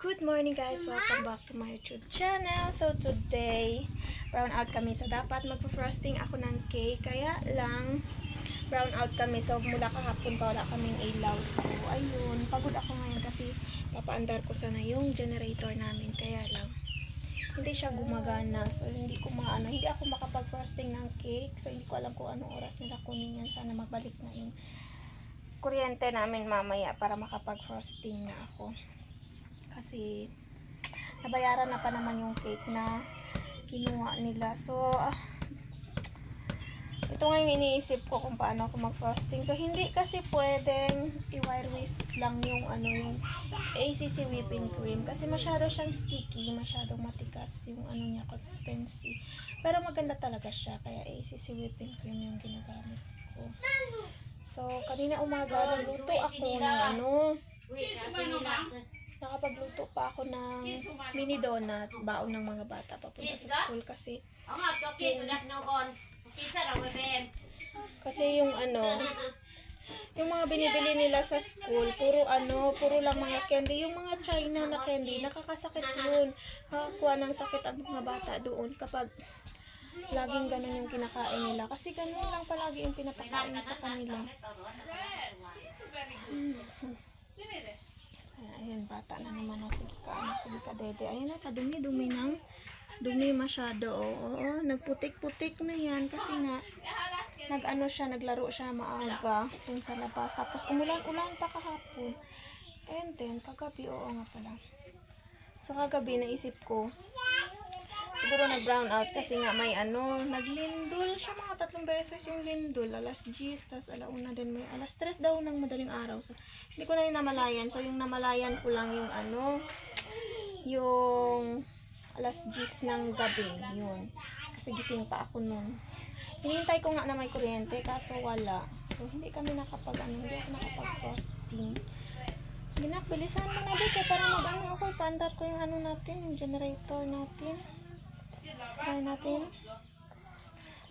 Good morning guys! Welcome back to my YouTube channel. So today, brown out kami. So dapat magpo-frosting ako ng cake. Kaya lang, brown out kami. So mula kahapon pa wala kaming ilaw. So ayun, pagod ako ngayon kasi papaandar ko sana yung generator namin. Kaya lang, hindi siya gumagana. So hindi ako makapag-frosting ng cake. So hindi ko alam kung anong oras nila kunin yan. Sana magbalik na yung kuryente namin mamaya para makapag-frosting na ako. Kasi nabayaran na pa naman yung cake na kinuha nila. So ito nga yung iniisip ko kung paano ako mag-frosting. So hindi kasi pwedeng i-wire whisk lang yung yung ACC whipping cream kasi masyado siyang sticky, masyadong matikas yung niya consistency. Pero maganda talaga siya kaya ACC whipping cream yung ginagamit ko. So kanina umaga nagluto ako ng nakapagluto pa ako ng mini donut, baon ng mga bata papunta sa school kasi yung mga binibili nila sa school, puro lang mga candy, yung mga China na candy, nakakasakit yun. Nakakuha ng sakit ang mga bata doon kapag laging ganun yung kinakain nila. Kasi ganun lang palagi yung pinapakain sa kanila. Ayan, bata na naman. Sige ka, dede. Ayan, dumi masyado. Oo, nagputik-putik na yan. Kasi nga, naglaro siya maaga dun sa labas. Tapos, umulan-ulan pa kahapon. And then, kagabi, oo nga pala. So, kagabi, naisip ko, siguro nag-brown out kasi nga may naglindol siya mga 3 beses yung lindol. Alas 10, tas alauna din may alas 3 daw ng madaling araw. So, hindi ko na yung namalayan. So, yung namalayan ko lang yung yung alas 10 ng gabi. Yun. Kasi gising pa ako nun. Hinihintay ko nga na may kuryente kaso wala. So, hindi ako nakapag-frosting. Bilisan mo na dito para ako. Ipandar ko yung natin, yung generator natin. Try natin.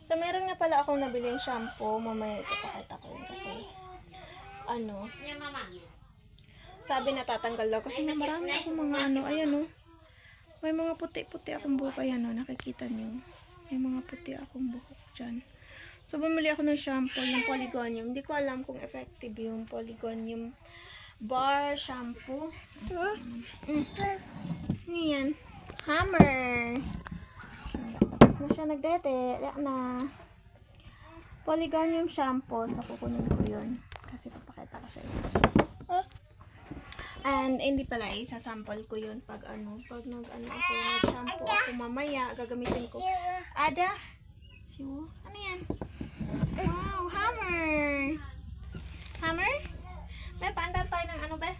So, meron nga pala akong nabiling shampoo. Mamaya ipapakita ko yun kasi sabi na tatanggal daw. Kasi na marami akong mga ayan may mga puti-puti akong buhok. Ayan nakikita nyo. May mga puti akong buhok dyan. So, bumili ako ng shampoo, yung Polygonium. Hindi ko alam kung effective yung Polygonium bar shampoo. Ngayon, Hammer. Tapos na siya nagdede. Na Polygonium shampoo. So, kukunin ko yun. Kasi papakita ko sa inyo. And, hindi pala isasample ko yun pag nag-shampoo ako mamaya. Gagamitin ko. Ada? Siwo? Ano yan? Wow, hammer! Hammer? May paandar tayo ng be?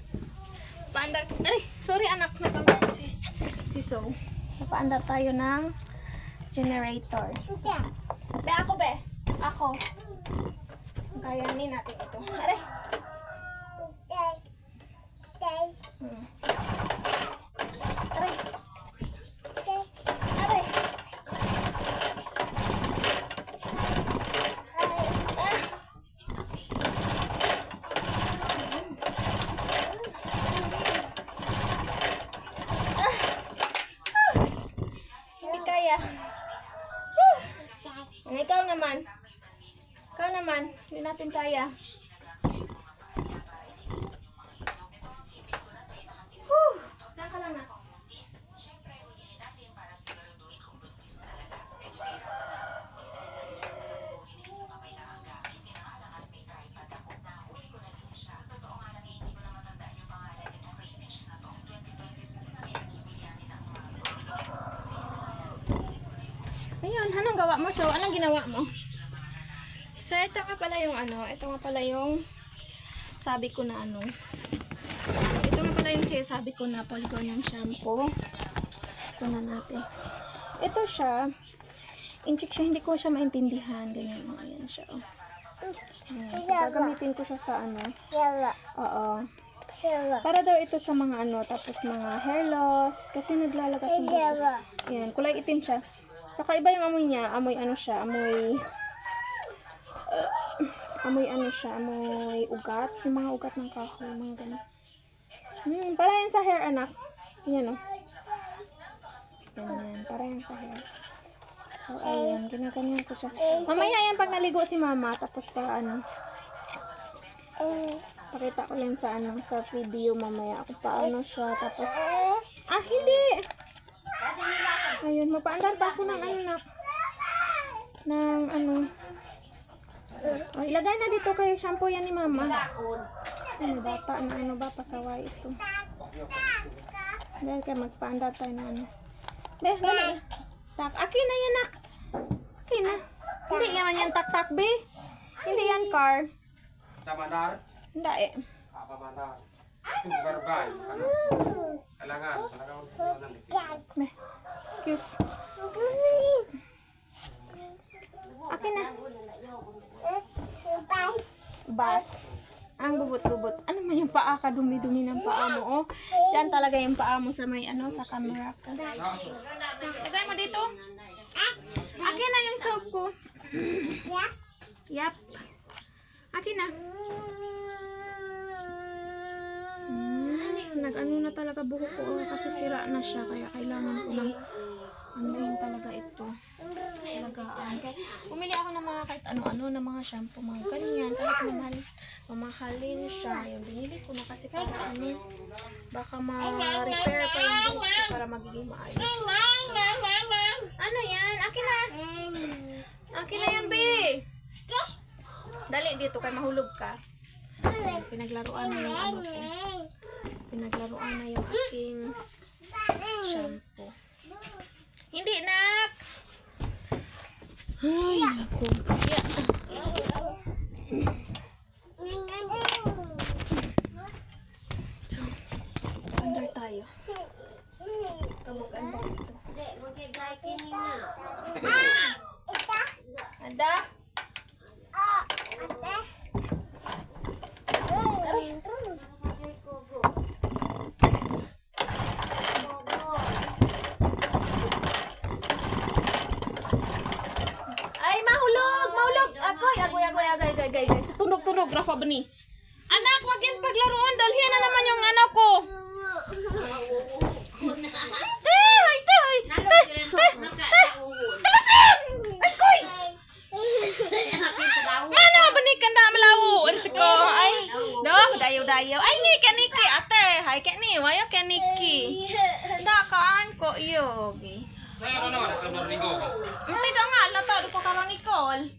Paandar. Ay, sorry anak. Nagkamit si So. Paandar tayo ng generator. Be, ako be. Ako. Kayanin natin ito. Aray. Aray. Aray. Hindi kaya. Ikaw naman. Hindi natin kaya. Saka lang na. Ayun, anong gawa mo? So, anong ginawa mo? So, ito nga pala yung sabi ko na ito nga pala yung sabi ko na Polygonium shampoo. Kuna natin. Ito siya, incheck siya, hindi ko siya maintindihan. Ganyan, ayan siya. Ayan. So, gagamitin ko siya sa Oo. Para daw ito sa mga tapos mga hair loss. Kasi naglalagas siya. Ayan, kulay itim siya. Kakaiba yung amoy niya. Amoy siya, amoy ugat. Yung mga ugat ng kahoy, mga ganun. Para yan sa hair, anak. Yan o. Ganyan. Para yan sa hair. So, ayan. Ginaganyan ko siya. Mamaya yan pag naligo si mama. Tapos pa ano. Pakita ko yan sa ano. Sa video mamaya. Kung paano siya. Tapos. Hindi. Ayun. Mapaandar pa ako ng ano na. Ng ano. Oh, ilagay na dito kay shampoo yan ni mama. Ano bata na ano ba. Pasaway ito. Dahil kaya magpaandar tayo na ano. Dali. Tak. Akin na yan, nak. Akin na. Hindi naman yan tak-tak, be. Hindi yan car. Tabandar? Hindi eh. Tabandar. Barbay. Kailangan. Meh. Excuse. Akin na. Bas. Ang bubot-bubot. Ano man yung paa ka? Dumi-dumi ng paa mo, oh. Diyan talaga yung paa mo sa may ano, sa camera ka. Lagay mo dito. Akin na yung soap ko. Yap. Akin na. Nag-ano na talaga buhok ko, oh, kasi sira na siya. Kaya kailangan ko ng anuhin talaga ito. Alagaan. Kaya bumili ako ng mga kahit ano-ano na mga shampoo, mga ganyan. Kahit mamahalin siya. Yung binili ko na kasi para ano, baka ma-repair pa yung buhok ko para magiging maayos. Ano yan? Akin na. Akin na yan, be. Dali dito kay mahulog ka. Pinaglaruan na yung ano ko. Pinaglaruan na yung aking shampoo. Hindi, nak. Ay, naku. Yeah. So, under tayo. Kamag-under ito. Ada? Ay, mahulog! Mahulog! Agoy. Tunog-tunog ra ko ba ni? Anak, wag yan paglaruan. Dalhin na naman yung anak ko. Tay! Agoy! Mano, banikan na malawo. Ansi ko. Ay, dayaw. Ay, Niki. Ate, hay ni. Wayo ka, Niki. Dakaan ko, iyo. Saya ano na sa Rigo. Hindi daw nga, lato ko karon Nicole.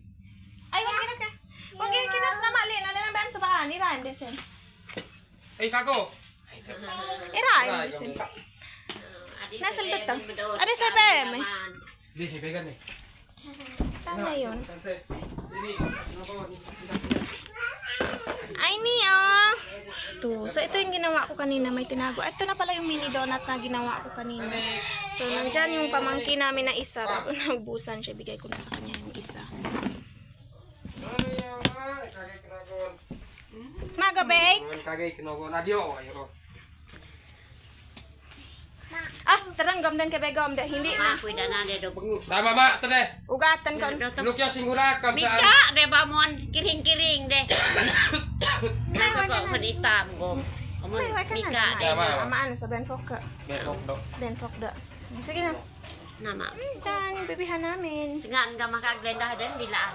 Ay, wag ka. Wag kinas na mali na lang ben sa bahan ni Randesin. Eh, kako. Ira, Randesin. Nasa dito. Ano sa PM? Di si vegan eh. Sana yun. Ini. Ay, niya. So, ito yung ginawa ko kanina. May tinago. Ito na pala yung mini donut na ginawa ko kanina. So, nandyan yung pamangkin namin na isa. Tapos, nagbusan siya. Bigay ko na sa kanya yung isa. Maga, bake. Kagay kinogo na dio ayo. Teranggam dan kebegam dah. Hindi na. Kuida na de do bengu. Dah mama tede. Ugatan ka. Luk ya singgula kam saan. Mika de bamon kiring-kiring de. Nasa ko ko hitam go. Omon Mika de Amaan sa Benfok ka. Belok do. Benfok da. Sige na. nama. Saan yung bebihan namin? Singan ga makaglendah den bilaan.